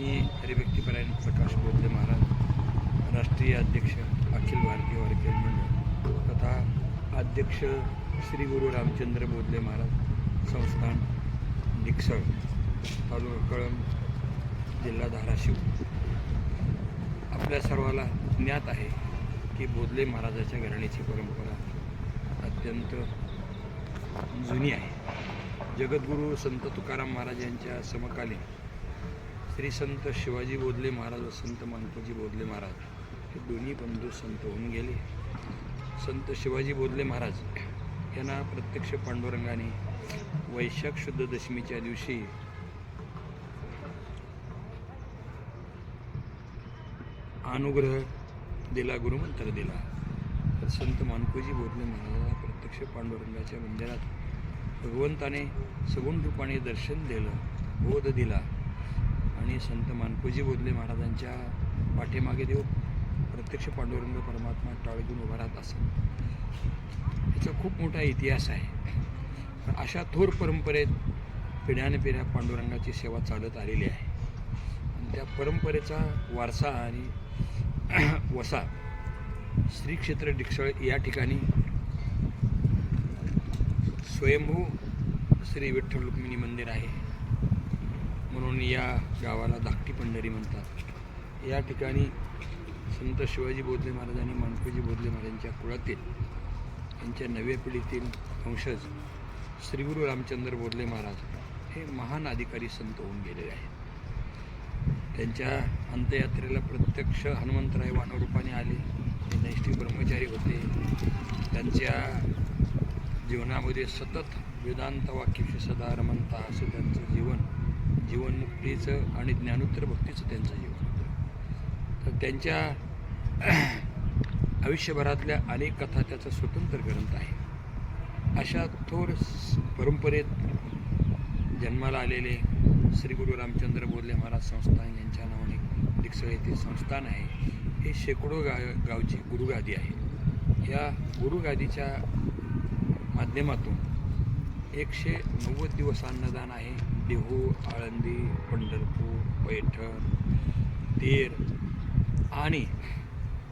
मी हरिभक्तीपरायण प्रकाश बोधले महाराज, राष्ट्रीय अध्यक्ष अखिल भारतीय वारकरी मंडळ तथा अध्यक्ष श्री गुरु रामचंद्र बोधले महाराज संस्थान डिकसळ, तालुका कळंब, जिल्हा धाराशिव. आपल्या सर्वाला ज्ञात आहे की बोधले महाराजाच्या घराण्याची परंपरा अत्यंत जुनी आहे. जगद्गुरू संत तुकाराम महाराज यांच्या समकालीन श्री संत शिवाजी बोधले महाराज व संत मानकोजी बोधले महाराज हे दोन्ही बंधू संत होऊन गेले. संत शिवाजी बोधले महाराज यांना प्रत्यक्ष पांडुरंगाने वैशाख शुद्ध दशमीच्या दिवशी अनुग्रह दिला, गुरुमंत्र दिला. तर संत मानकोजी बोधले महाराजांना प्रत्यक्ष पांडुरंगाच्या मंदिरात भगवंताने सगुण रूपाने दर्शन दिलं, बोध दिला आणि संत मानकोजी बोधले महाराजांच्या पाठीमागे देव प्रत्यक्ष पांडुरंग परमात्मा टाळ घेऊन उभा राहत असत. याचा खूप मोठा इतिहास आहे. अशा थोर परंपरेत पिढ्यानपिढ्या पांडुरंगाची सेवा चालत आलेली आहे आणि त्या परंपरेचा वारसा आणि वसा श्री क्षेत्र डिकसळ या ठिकाणी स्वयंभू श्री विठ्ठल रुक्मिणी मंदिर आहे, म्हणून या गावाला धाकटी पंढरी म्हणतात. या ठिकाणी संत शिवाजी बोधले महाराज आणि मानकोजी बोधले महाराजांच्या कुळातील यांच्या नव्या पिढीतील वंशज श्री गुरु रामचंद्र बोधले महाराज हे महान अधिकारी संत होऊन गेलेले आहेत. त्यांच्या अंत्ययात्रेला प्रत्यक्ष हनुमंतराय वानरूपाने आले. ते नैष्ठिक ब्रह्मचारी होते. त्यांच्या जीवनामध्ये सतत वेदांत वाक्याशी सदा रमंता असं त्यांचं जीवनमुक्तीचं आणि ज्ञानोत्तर भक्तीचं त्यांचं जीवन होतं. तर त्यांच्या आयुष्यभरातल्या अनेक कथा त्याचा स्वतंत्र ग्रंथ आहे. अशा थोर परंपरेत जन्माला आलेले श्री गुरु रामचंद्र बोधले महाराज संस्थान यांच्या नावाने डिकसळ येथे संस्थान आहे. हे शेकडो गावची गुरुगादी आहे. या गुरुगादीच्या माध्यमातून 190 दिवस अन्नदान आहे. देहू, आळंदी, पंढरपूर, पैठण, तेर आणि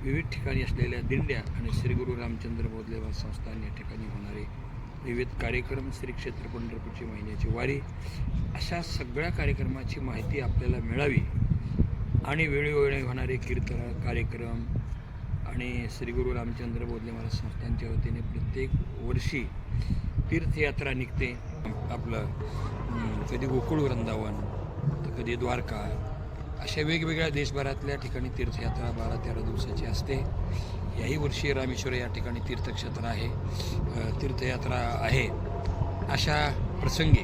विविध ठिकाणी असलेल्या दिंड्या आणि श्री गुरु रामचंद्र बोधले महाराज संस्थान या ठिकाणी होणारे विविध कार्यक्रम, श्री क्षेत्र पंढरपूरची महिन्याची वारी, अशा सगळ्या कार्यक्रमाची माहिती आपल्याला मिळावी आणि वेळोवेळी होणारे कीर्तन कार्यक्रम आणि श्री गुरु रामचंद्र बोधले महाराज संस्थांच्या वतीने प्रत्येक वर्षी तीर्थयात्रा निघते. आपलं कधी गोकुळ वृंदावन तर कधी द्वारका, अशा वेगवेगळ्या देशभरातल्या ठिकाणी तीर्थयात्रा 12-13 दिवसाची असते. याही वर्षी रामेश्वर या ठिकाणी तीर्थक्षेत्र आहे, तीर्थयात्रा आहे. अशा प्रसंगी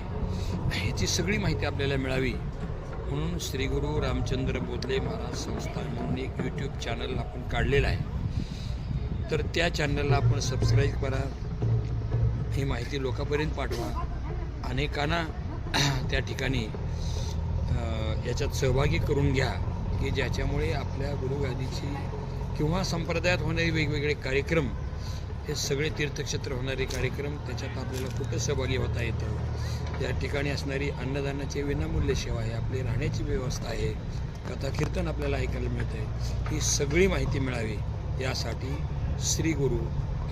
ह्याची सगळी माहिती आपल्याला मिळावी म्हणून श्री गुरु रामचंद्र बोधले महाराज संस्थान म्हणून एक यूट्यूब चॅनल आपण काढलेला आहे. तर त्या चॅनलला आपण सबस्क्राईब करा, ही माहिती लोकांपर्यंत पाठवा, अनेकांना त्या ठिकाणी याच्यात सहभागी करून घ्या की ज्याच्यामुळे आपल्या गुरुगादीची किंवा संप्रदायात होणारे वेगवेगळे कार्यक्रम, हे सगळे तीर्थक्षेत्र होणारे कार्यक्रम, त्याच्यात आपल्याला कुठं सहभागी होता येतं. या ठिकाणी असणारी अन्नदानाची विनामूल्य सेवा आहे, आपली राहण्याची व्यवस्था आहे, कथा कीर्तन आपल्याला ऐकायला मिळतं आहे. ही सगळी माहिती मिळावी यासाठी श्री गुरु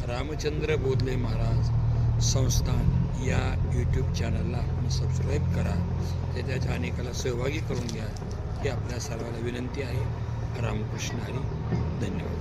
रामचंद्र बोधले महाराज संस्थान या यूट्यूब चॅनलला आपण सबस्क्राईब करा, त्याच्या अनेकाला सहभागी करून घ्या ही आपल्या सर्वांना विनंती आहे. रामकृष्ण हरी. धन्यवाद.